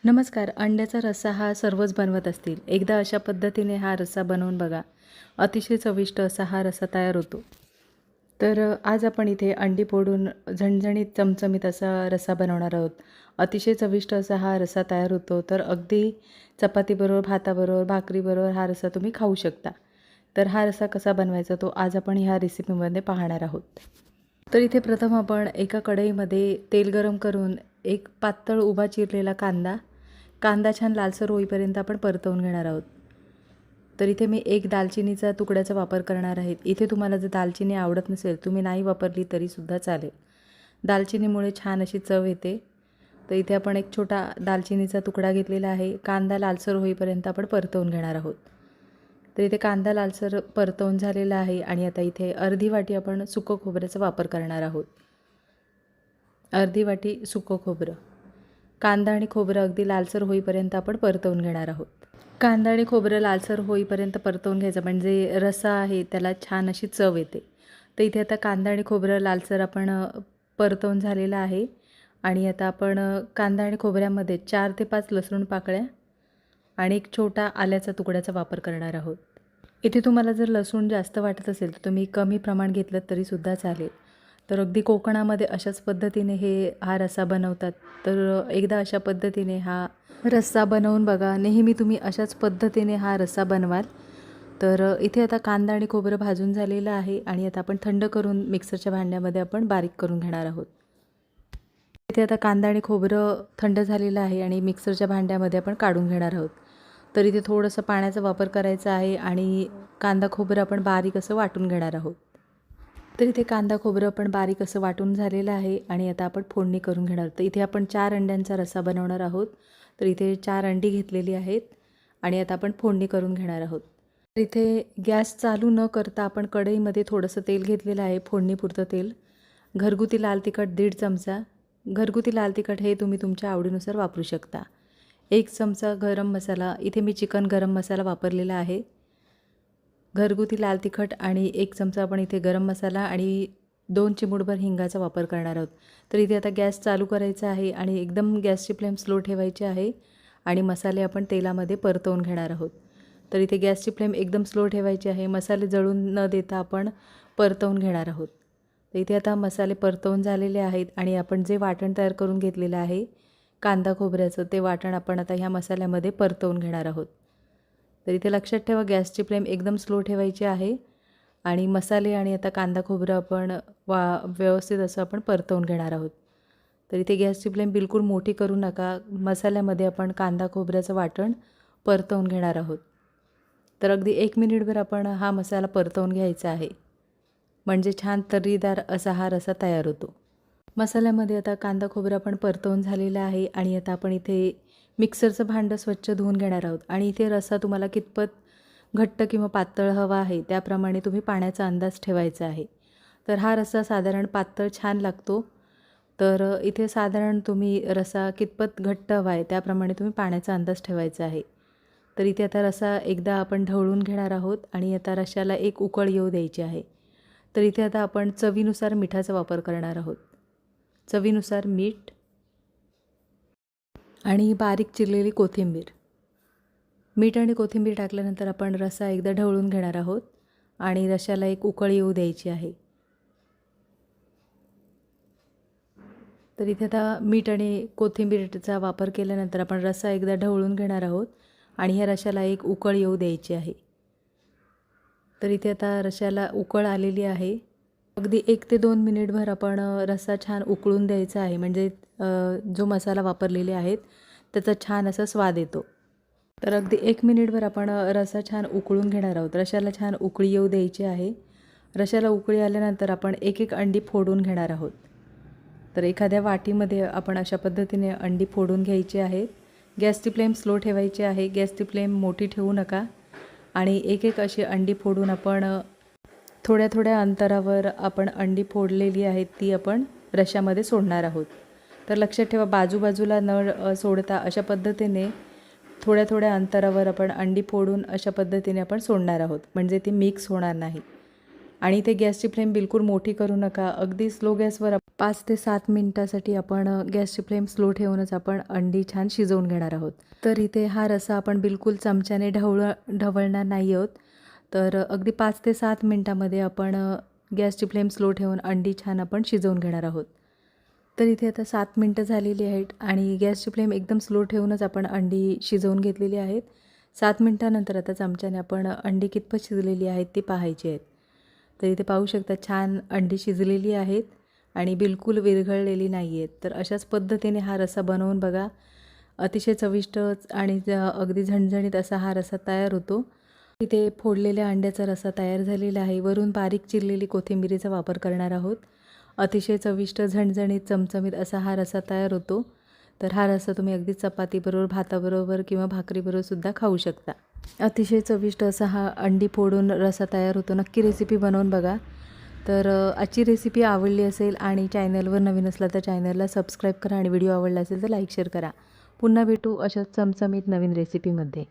नमस्कार. अंड्याचा रस्सा हा सर्वच बनवत असतील. एकदा अशा पद्धतीने हा रस्सा बनवून बघा. अतिशय चविष्ट असा हा रस्सा तयार होतो. तर आज आपण इथे अंडी फोडून झणझणीत चमचमीत असा रस्सा बनवणार आहोत. अतिशय चविष्ट असा हा रस्सा तयार होतो. तर अगदी चपातीबरोबर, भाताबरोबर, भाकरीबरोबर हा रस्सा तुम्ही खाऊ शकता. तर हा रस्सा कसा बनवायचा तो आज आपण ह्या रेसिपीमध्ये पाहणार आहोत. तर इथे प्रथम आपण एका कढईमध्ये तेल गरम करून एक पातळ उभा चिरलेला कांदा छान लालसर होईपर्यंत आपण परतवून घेणार आहोत. तर इथे मी एक दालचिनीचा तुकड्याचा वापर करणार आहे. इथे तुम्हाला जर दालचिनी आवडत नसेल, तुम्ही नाही वापरली तरीसुद्धा चालेल. दालचिनीमुळे छान अशी चव येते. तर इथे आपण एक छोटा दालचिनीचा तुकडा घेतलेला आहे. कांदा लालसर होईपर्यंत आपण परतवून घेणार आहोत. तर इथे कांदा लालसर परतवून झालेला आहे आणि आता इथे अर्धी वाटी आपण सुकं खोबऱ्याचा वापर करणार आहोत. अर्धी वाटी सुकं खोबरं. कांदा आणि खोबरं अगदी लालसर होईपर्यंत आपण परतवून घेणार आहोत. कांदा आणि खोबरं लालसर होईपर्यंत परतवून घ्यायचं, म्हणजे रस्सा आहे त्याला छान अशी चव येते. तर इथे आता कांदा आणि खोबरं लालसर आपण परतवून झालेलं आहे आणि आता आपण कांदा आणि खोबऱ्यामध्ये 4 ते 5 लसूण पाकळ्या आणि एक छोटा आल्याचा तुकड्याचा वापर करणार आहोत. इथे तुम्हाला जर लसूण जास्त वाटत असेल तर तुम्ही कमी प्रमाण घेतलं तरीसुद्धा चालेल. तर अगदी कोकणामध्ये अशाच पद्धतीने हा रस्सा बनवतात. तर एकदा अशा पद्धतीने हा रस्सा बनवून बघा. नेहमी तुम्ही अशाच पद्धतीने हा रस्सा बनवाल. तर इथे आता कांदा आणि खोबरं भाजून झालेलं आहे आणि आता आपण थंड करून मिक्सरच्या भांड्यामध्ये आपण बारीक करून घेणार आहोत. इथे आता कांदा आणि खोबरं थंड झालेलं आहे आणि मिक्सरच्या भांड्यामध्ये आपण काढून घेणार आहोत. तर इथे थोडंसं पाण्याचा वापर करायचा आहे आणि कांदा खोबरं आपण बारीक असं वाटून घेणार आहोत. तर इथे कांदा खोबरं पण बारीक असं वाटून झालेलं आहे आणि आता आपण फोडणी करून घेणार. तर इथे आपण 4 अंड्यांचा रस्सा बनवणार आहोत. तर इथे 4 अंडी घेतलेली आहेत आणि आता आपण फोडणी करून घेणार आहोत. तर इथे गॅस चालू न करता आपण कढईमध्ये थोडंसं तेल घेतलेलं आहे, फोडणीपुरतं तेल. घरगुती लाल तिखट 1.5 चमचा. घरगुती लाल तिखट हे तुम्ही तुमच्या आवडीनुसार वापरू शकता. 1 चमचा गरम मसाला. इथे मी चिकन गरम मसाला वापरलेला आहे. घरगुती लाल तिखट आणि 1 चमचा आपण इथे गरम मसाला आणि 2 चिमूटभर हिंगाचा वापर करणार आहोत. तर इथे आता गॅस चालू करायचा आहे आणि एकदम गॅसची फ्लेम स्लो ठेवायची आहे आणि मसाले आपण तेलामध्ये परतवून घेणार आहोत. तर इथे गॅसची फ्लेम एकदम स्लो ठेवायची आहे. मसाले जळून न देता आपण परतवून घेणार आहोत. तर इथे आता मसाले परतवून झालेले आहेत आणि आपण जे वाटण तयार करून घेतलेलं आहे कांदा खोबऱ्याचं, ते वाटण आपण आता ह्या मसाल्यामध्ये परतवून घेणार आहोत. तर इथे लक्षात ठेवा गॅसची फ्लेम एकदम स्लो ठेवायची आहे आणि मसाले आणि आता कांदा खोबरं आपण व्यवस्थित असं आपण परतवून घेणार आहोत. तर इथे गॅसची फ्लेम बिलकुल मोठी करू नका. मसाल्यामध्ये आपण कांदा खोबऱ्याचं वाटण परतवून घेणार आहोत. तर अगदी 1 मिनिटभर आपण हा मसाला परतवून घ्यायचा आहे, म्हणजे छान तर्रीदार असा हा रस्सा तयार होतो. मसाल्यामध्ये आता कांदा खोबरं आपण परतवून झालेला आहे आणि आता आपण इथे मिक्सरचं भांडं स्वच्छ धुवून घेणार आहोत आणि इथे रस्सा तुम्हाला कितपत घट्ट किंवा पातळ हवा आहे त्याप्रमाणे तुम्ही पाण्याचा अंदाज ठेवायचा आहे. तर हा रस्सा साधारण पातळ छान लागतो. तर इथे साधारण तुम्ही रस्सा कितपत घट्ट हवा आहे त्याप्रमाणे तुम्ही पाण्याचा अंदाज ठेवायचा आहे. तर इथे आता रस्सा एकदा आपण ढवळून घेणार आहोत आणि आता रश्श्याला एक उकळ येऊ द्यायची आहे. तर इथे आता आपण चवीनुसार मिठाचा वापर करणार आहोत. चवीनुसार मीठ आणि बारीक चिरलेली कोथिंबीर. मीठ आणि कोथिंबीर टाकल्यानंतर आपण रस्सा एकदा ढवळून घेणार आहोत आणि रश्श्याला एक उकळ येऊ द्यायची आहे. तर इथे आता मीठ आणि कोथिंबीरचा वापर केल्यानंतर आपण रस्सा एकदा ढवळून घेणार आहोत आणि ह्या रश्श्याला एक उकळ येऊ द्यायची आहे. तर इथे आता रश्श्याला उकळ आलेली आहे. अगदी 1 ते 2 मिनिटभर आपण रस्सा छान उकळून द्यायचा आहे, म्हणजे जो मसाला वापरलेले आहेत त्याचा छान असा स्वाद येतो. तर अगदी 1 मिनिटभर आपण रस्सा छान उकळून घेणार आहोत. रश्श्याला छान उकळी येऊ द्यायची आहे. रश्श्याला उकळी आल्यानंतर आपण एक अंडी फोडून घेणार आहोत. तर एखाद्या वाटीमध्ये आपण अशा पद्धतीने अंडी फोडून घ्यायची आहे. गॅसची फ्लेम स्लो ठेवायची आहे. गॅसची फ्लेम मोठी ठेवू नका आणि एक अशी अंडी फोडून आपण थोड्या थोड्या अंतरावर आपण अंडी फोडलेली आहेत ती आपण रश्श्यामध्ये सोडणार आहोत. तर लक्षात ठेवा बाजूबाजूला न सोडता अशा पद्धतीने थोड्या थोड्या अंतरावर आपण अंडी फोडून अशा पद्धतीने आपण सोडणार आहोत, म्हणजे ती मिक्स होणार नाही. आणि ते गॅसची फ्लेम बिलकुल मोठी करू नका, अगदी स्लो गॅसवर 5 ते 7 मिनिटासाठी आपण गॅसची फ्लेम स्लो ठेवूनच आपण अंडी छान शिजवून घेणार आहोत. तर इथे हा रस्सा आपण बिलकुल चमच्याने ढवळणार नाही आहोत. तर अगदी 5 ते 7 मिनिटामध्ये आपण गॅसची फ्लेम स्लो ठेवून अंडी छान आपण शिजवून घेणार आहोत. तर इथे आता 7 मिनिटं झालेली आहेत आणि गॅसची फ्लेम एकदम स्लो ठेवूनच आपण अंडी शिजवून घेतलेली आहेत. 7 मिनिटानंतर आता चमच्याने आपण अंडी कितपत शिजलेली आहेत ती पाहायची आहेत. तर इथे पाहू शकता छान अंडी शिजलेली आहेत आणि बिलकुल विरघळलेली नाही आहेत. तर अशाच पद्धतीने हा रस्सा बनवून बघा. अतिशय चविष्ट आणि अगदी झणझणीत असा हा रस्सा तयार होतो. इथे फोडलेल्या अंड्याचा रस्सा तयार झालेला आहे. वरून बारीक चिरलेली कोथिंबीरीचा वापर करणार आहोत. अतिशय चविष्ट, झणझणीत, चमचमीत असा हा रस्सा तयार होतो. तर हा रस्सा तुम्ही अगदी चपातीबरोबर, भाताबरोबर किंवा भाकरीबरोबर सुद्धा खाऊ शकता. अतिशय चविष्ट असा हा अंडी फोडून रस्सा तयार होतो. नक्की रेसिपी बनवून बघा. तर आजची रेसिपी आवडली असेल आणि चॅनलवर नवीन असला तर चॅनलला सबस्क्राईब करा आणि व्हिडिओ आवडला असेल तर लाईक शेअर करा. पुन्हा भेटू अशाच चमचमीत नवीन रेसिपीमध्ये.